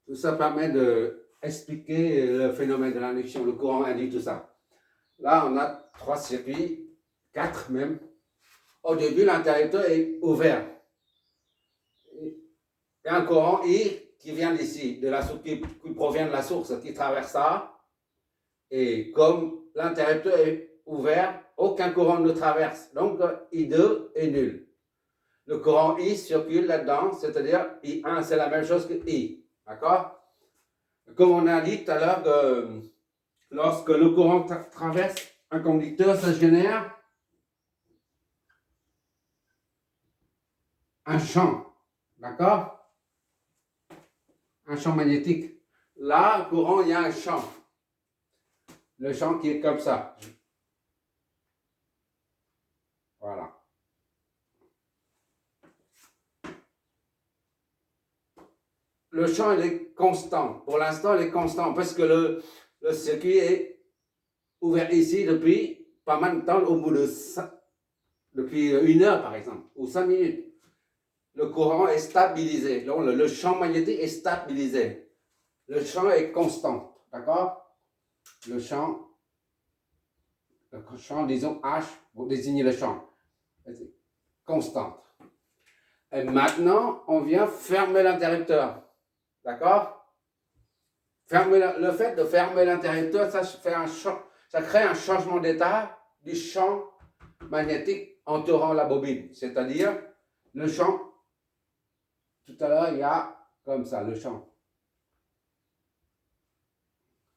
Tout ça permet d'expliquer le phénomène de l'induction, le courant induit, tout ça. Là, on a 3 circuits, 4 même. Au début, l'interrupteur est ouvert. Il y a un courant I qui vient d'ici, de la source, qui provient de la source, qui traverse ça. Et comme l'interrupteur est ouvert, aucun courant ne traverse. Donc, I2 est nul. Le courant I circule là-dedans, c'est-à-dire I1, c'est la même chose que I. D'accord? Comme on a dit tout à l'heure, que lorsque le courant traverse un conducteur, ça génère un champ. D'accord? Un champ magnétique. Là, le courant, il y a un champ. Le champ qui est comme ça. Voilà. Le champ, il est constant. Pour l'instant, il est constant parce que le circuit est ouvert ici depuis pas mal de temps, au bout de depuis 1 heure par exemple, ou 5 minutes. Le courant est stabilisé. Donc, le champ magnétique est stabilisé. Le champ est constant. D'accord? Le champ, disons H, pour désigner le champ, est constant. Et maintenant, on vient fermer l'interrupteur. D'accord? Le fait de fermer l'interrupteur, ça crée un changement d'état du champ magnétique entourant la bobine. C'est-à-dire, le champ, tout à l'heure, il y a comme ça, le champ.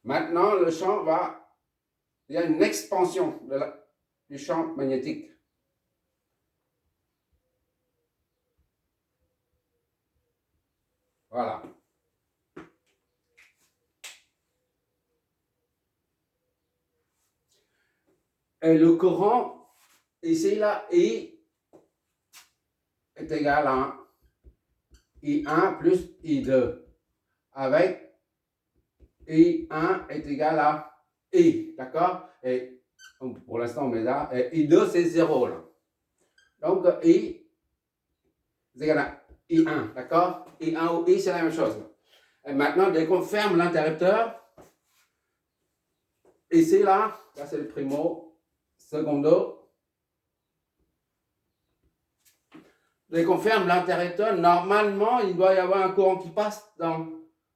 Maintenant, le champ il y a une expansion du champ magnétique. Voilà. Et le courant, ici, là, I est égal à I1 plus I2. Avec I1 est égal à I. D'accord? Et pour l'instant, on met là. Et I2, c'est 0. Là. Donc, I est égal à I1. D'accord? I1 ou I, c'est la même chose. Et maintenant, dès qu'on ferme l'interrupteur, ici, là, ça c'est le primo. Secondo, dès qu'on ferme l'interrupteur, normalement, il doit y avoir un courant qui passe dans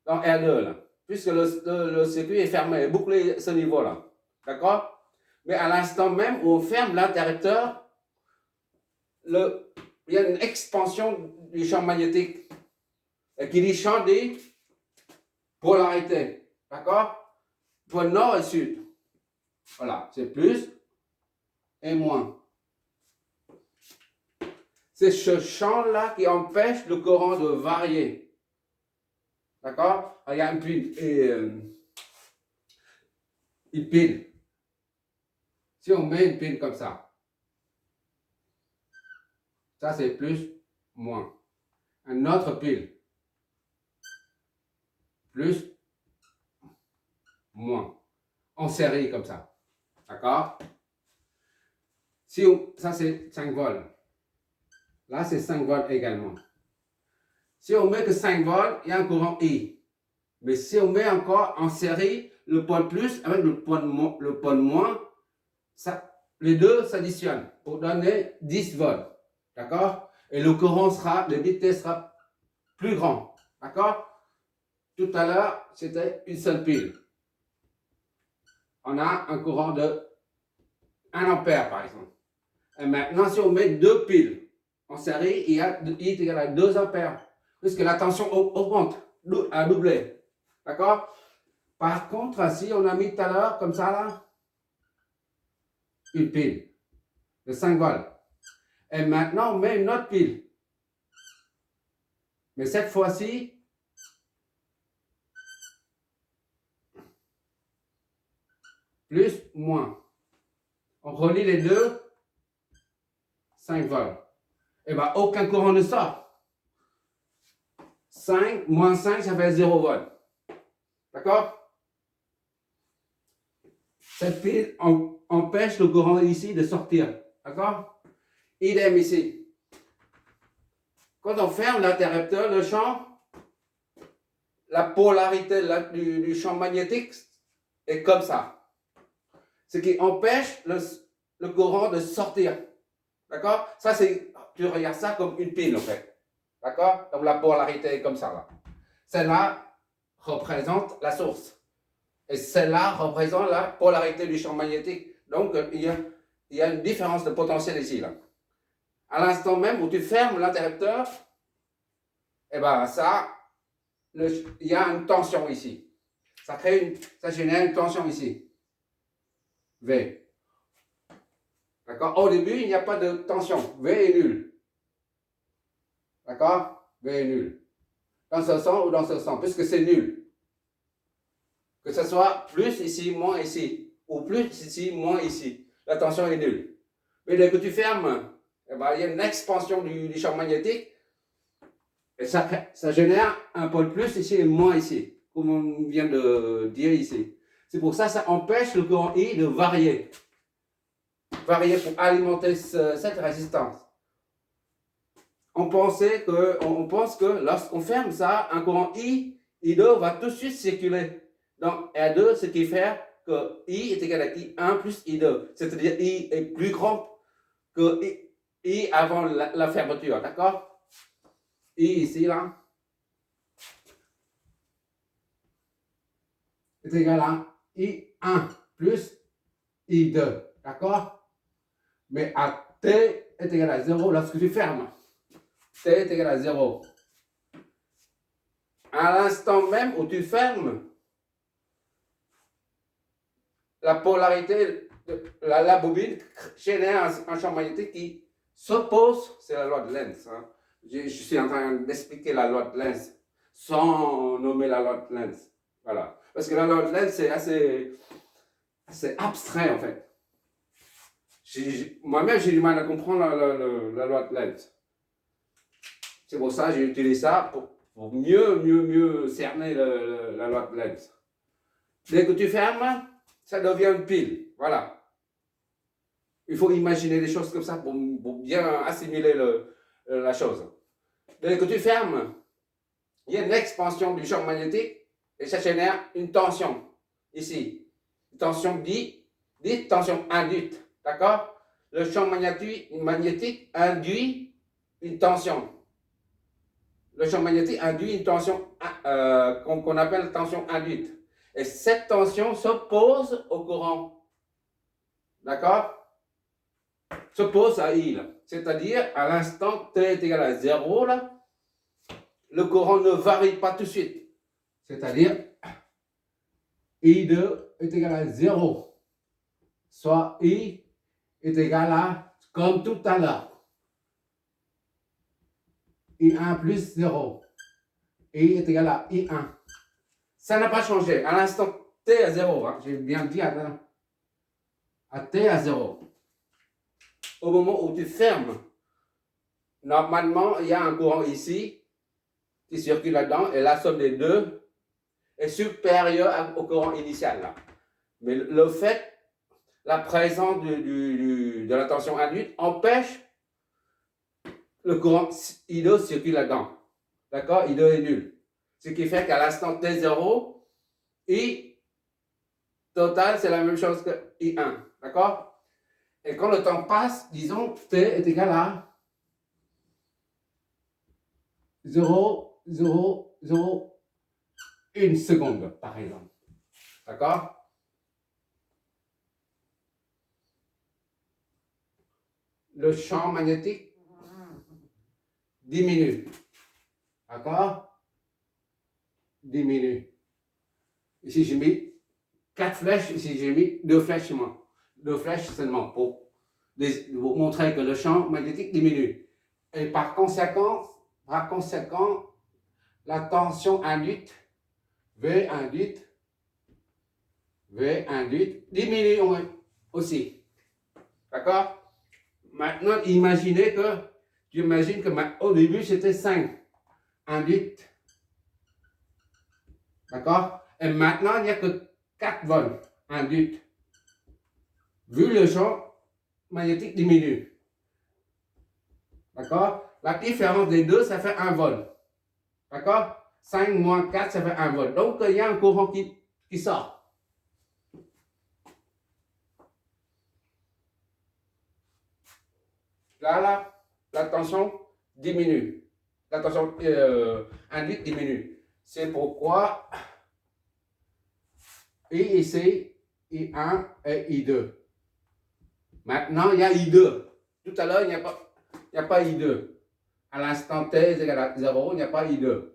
R2, là, puisque le circuit est fermé, bouclé ce niveau-là. D'accord? Mais à l'instant même où on ferme l'interrupteur, il y a une expansion du champ magnétique. Et qui dit champ dit polarité. D'accord? Pour nord et sud. Voilà, c'est plus et moins. C'est ce champ-là qui empêche le courant de varier. D'accord? Il y a une pile. Si on met une pile comme ça c'est plus, moins. Un autre pile. Plus, moins. En série comme ça. D'accord? Ça c'est 5 volts. Là, c'est 5 volts également. Si on met que 5 volts, il y a un courant I. Mais si on met encore en série le pôle plus avec le pôle moins, les deux s'additionnent pour donner 10 volts. D'accord? Et le courant de vitesse sera plus grand. D'accord? Tout à l'heure, c'était une seule pile. On a un courant de 1 ampère, par exemple. Et maintenant, si on met 2 piles, en série, I est égal à 2 ampères, puisque la tension augmente, à doubler. D'accord? Par contre, si on a mis tout à l'heure, comme ça là, une pile de 5 volts. Et maintenant, on met une autre pile. Mais cette fois-ci, plus, moins. On relie les deux, 5 volts. Et bien, aucun courant ne sort. 5, moins 5, ça fait 0 volts. D'accord? Cette pile empêche le courant ici de sortir. D'accord? Idem ici. Quand on ferme l'interrupteur, le champ, la polarité du champ magnétique est comme ça. Ce qui empêche le courant de sortir. D'accord? Ça, tu regardes ça comme une pile, en fait. D'accord? Donc la polarité est comme ça, là. Celle-là représente la source. Et celle-là représente la polarité du champ magnétique. Donc, il y a une différence de potentiel ici, là. À l'instant même où tu fermes l'interrupteur, et ben ça, il y a une tension ici. Ça génère une tension ici. V. D'accord? Au début, il n'y a pas de tension. V est nul. D'accord? V est nul. Dans ce sens ou dans ce sens, puisque c'est nul. Que ce soit plus ici, moins ici. Ou plus ici, moins ici. La tension est nulle. Mais dès que tu fermes, eh ben, il y a une expansion du champ magnétique. Et ça génère un pôle plus ici et moins ici. Comme on vient de dire ici. C'est pour ça que ça empêche le courant I de varier. Varier pour alimenter cette résistance. On pense que lorsqu'on ferme ça, un courant I2 va tout de suite circuler dans R2, ce qui fait que I est égal à I1 plus I2. C'est-à-dire I est plus grand que I avant la fermeture, d'accord? I ici, là, est égal à I1 plus I2, d'accord? Mais à T est égal à 0 lorsque tu fermes. T est égal à 0. À l'instant même où tu fermes, la polarité de la bobine génère un champ magnétique qui s'oppose, c'est la loi de Lenz. Hein. Je suis en train d'expliquer la loi de Lenz sans nommer la loi de Lenz. Voilà. Parce que la loi de Lenz, c'est assez abstrait en fait. Moi-même, j'ai du mal à comprendre la loi de Lenz. C'est pour ça que j'ai utilisé ça pour mieux cerner la loi de Lenz. Dès que tu fermes, ça devient une pile. Voilà. Il faut imaginer des choses comme ça pour bien assimiler la chose. Dès que tu fermes, il y a une expansion du champ magnétique et ça génère une tension ici. Une tension dite tension induite. D'accord? Le champ magnétique induit une tension. Le champ magnétique induit une tension qu'on appelle tension induite. Et cette tension s'oppose au courant. D'accord? S'oppose à I. C'est-à-dire, à l'instant T est égal à 0, là, le courant ne varie pas tout de suite. C'est-à-dire, I2 est égal à 0. Soit I est égal à, comme tout à l'heure, I1 plus 0. I est égal à I1. Ça n'a pas changé. À l'instant T à 0, hein, j'ai bien dit à T à 0. Au moment où tu fermes, normalement, il y a un courant ici qui circule là-dedans et la somme des deux est supérieure au courant initial. Là. Mais le fait, la présence de la tension induite empêche le courant I2 circule là-dedans. D'accord? I2 est nul. Ce qui fait qu'à l'instant T0, I total, c'est la même chose que I1. D'accord? Et quand le temps passe, disons, T est égal à 0, 0, 0, 1 seconde, par exemple. D'accord? Le champ magnétique diminue. D'accord? Diminue. Ici, j'ai mis 4 flèches. Ici, j'ai mis 2 flèches seulement. 2 flèches seulement pour vous montrer que le champ magnétique diminue. Et par conséquent, la tension induite, V induite, diminue aussi. D'accord? Maintenant, imaginez que, tu imagines que au début, c'était 5 induites. D'accord? Et maintenant, il n'y a que 4 volts induites. Vu le champ magnétique diminue. D'accord? La différence des deux, ça fait 1 volt. D'accord? 5 moins 4, ça fait 1 volt. Donc, il y a un courant qui sort. Là, la tension diminue. La tension induite diminue. C'est pourquoi I ici, I1 et I2. Maintenant, il y a I2. Tout à l'heure, il n'y a pas I2. À l'instant t est égal à 0, il n'y a pas I2.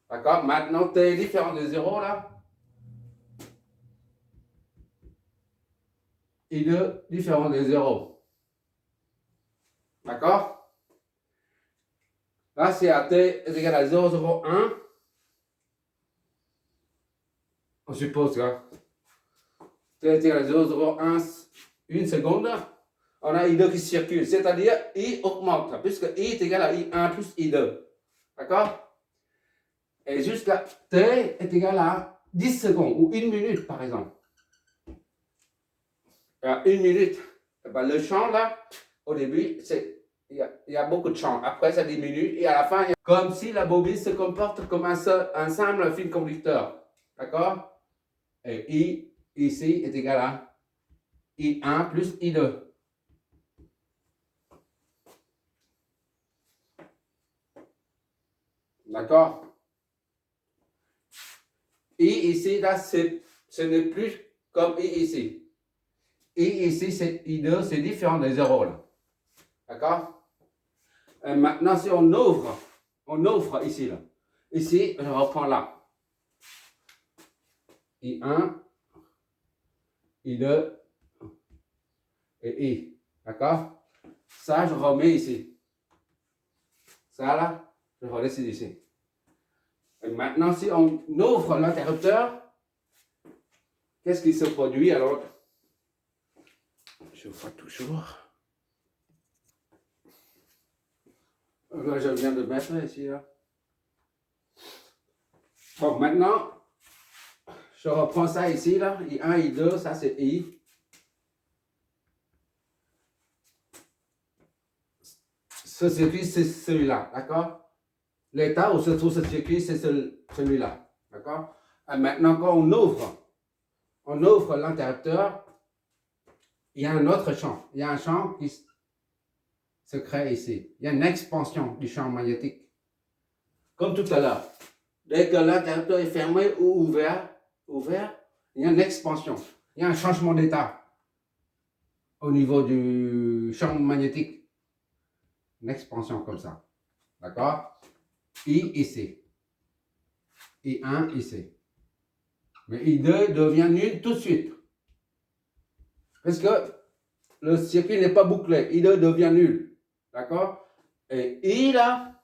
D'accord? Maintenant, t est différent de 0, là. I2 différent de 0. D'accord? Là, c'est à t est égal à 0,01. On suppose que t est égal à 0,01 une seconde. On a I2 qui circule, c'est-à-dire I augmente, puisque I est égal à I1 plus I2. D'accord? Et jusqu'à t est égal à 10 secondes ou 1 minute, par exemple. À 1 minute, ben, le champ, là, au début, il y a beaucoup de champs. Après, ça diminue. Et à la fin, comme si la bobine se comporte comme un simple fil conducteur. D'accord? Et I, ici, est égal à I1 plus I2. D'accord? I ici, là, ce n'est plus comme I ici. I ici, c'est I2, c'est différent des 0 là. D'accord? Maintenant, si on ouvre ici, là. Ici, je reprends là. I1, I2 et I. D'accord? Ça, je remets ici. Ça, là, je redescends ici. Et maintenant, si on ouvre l'interrupteur, qu'est-ce qui se produit alors? Je vois toujours. Là, je viens de mettre ici, là. Bon, maintenant, je reprends ça ici, là. I1, I2, ça c'est I. Ce circuit, c'est celui-là, d'accord? L'état où se trouve ce circuit, c'est celui-là, d'accord? Maintenant, quand on ouvre l'interrupteur, il y a un autre champ. Il y a un champ qui se crée ici. Il y a une expansion du champ magnétique. Comme tout à l'heure. Dès que l'interrupteur est fermé ou ouvert, il y a une expansion. Il y a un changement d'état au niveau du champ magnétique. Une expansion comme ça. D'accord? I ici. I1 ici. Mais I2 devient nul tout de suite. Parce que le circuit n'est pas bouclé. I2 devient nul. D'accord? Et I là,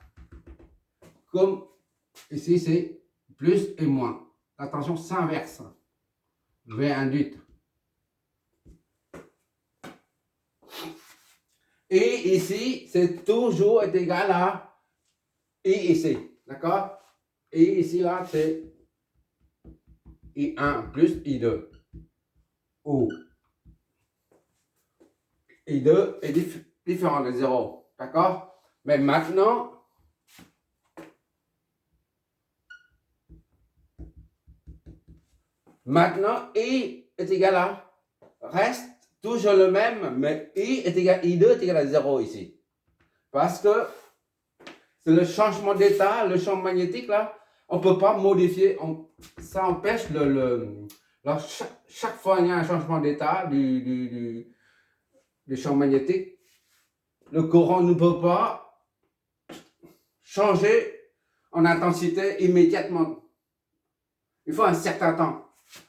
comme ici c'est plus et moins. La tension s'inverse. V induite. Et ici, c'est toujours égal à I ici. D'accord? Et ici, là, c'est I1 plus I2. Ou I2 est différent de 0. D'accord? Mais maintenant, I est égal à, reste toujours le même, mais I2 est égal à 0 ici. Parce que c'est le changement d'état, le champ magnétique là, on ne peut pas modifier, ça empêche chaque fois il y a un changement d'état du champ magnétique, le courant ne peut pas changer en intensité immédiatement. Il faut un certain temps.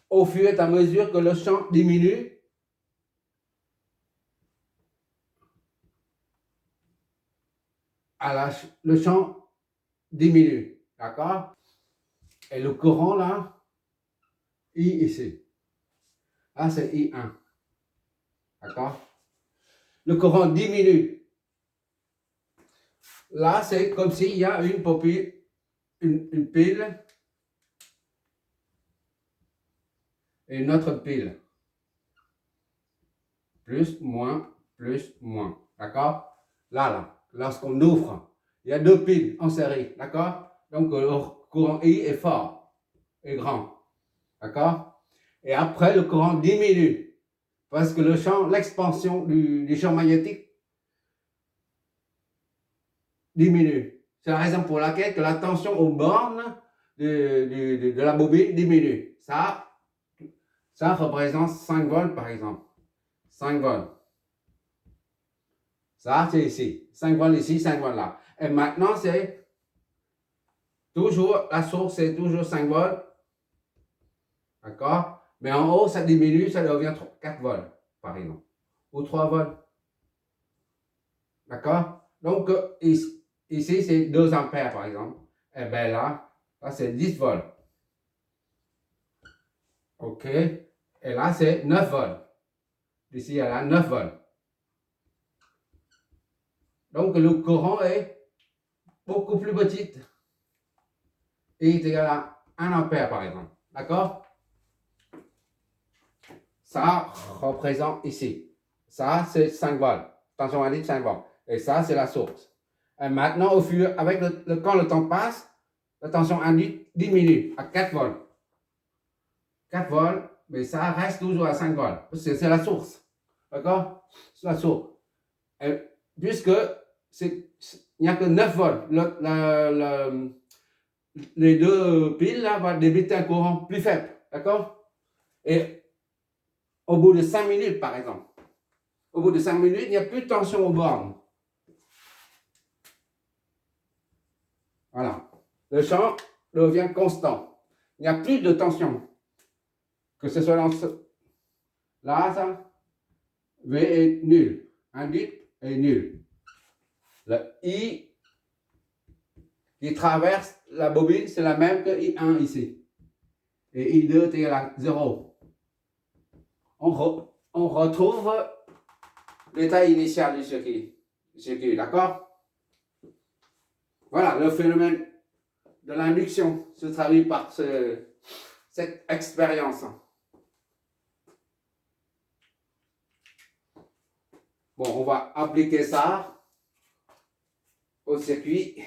Au fur et à mesure que le champ diminue, le champ diminue. D'accord? Et le courant là, I ici. Là, c'est I1. D'accord? Le courant diminue. Là, c'est comme s'il y a une pile et une autre pile. Plus, moins, plus, moins. D'accord? Là, lorsqu'on ouvre, il y a deux piles en série. D'accord? Donc, courant I est fort, est grand. D'accord? Et après, le courant diminue. Parce que le champ, l'expansion du champ magnétique diminue. C'est la raison pour laquelle que la tension aux bornes de la bobine diminue. Ça représente 5 volts par exemple. 5 volts. Ça, c'est ici. 5 volts ici, 5 volts là. Et maintenant, c'est toujours, la source, c'est toujours 5 volts. D'accord? Mais en haut, ça diminue, ça devient 4 volts, par exemple. Ou 3 volts. D'accord? Donc, ici, c'est 2 ampères, par exemple. Et bien là c'est 10 volts. OK? Et là, c'est 9 volts. Ici, elle a 9 volts. Donc, le courant est beaucoup plus petit. Et il est égal à 1 ampère, par exemple. D'accord? Ça représente ici. Ça, c'est 5 volts. Tension indique 5 volts. Et ça, c'est la source. Et maintenant, avec quand le temps passe, la tension induite diminue à 4 volts. 4 volts, mais ça reste toujours à 5 volts. Parce que c'est la source. D'accord? C'est la source. Et puisque il n'y a que 9 volts, les deux piles là vont débiter un courant plus faible. D'accord? Et au bout de 5 minutes, par exemple, au bout de 5 minutes, il n'y a plus de tension aux bornes. Voilà. Le champ devient constant. Il n'y a plus de tension. Que ce soit dans là, ça, V est nul. Induite est nul. Le I qui traverse la bobine, c'est la même que I1 ici. Et I2 est égal à 0. On retrouve l'état initial du circuit. D'accord? Voilà, le phénomène de l'induction se traduit par cette expérience. Bon, on va appliquer ça au circuit.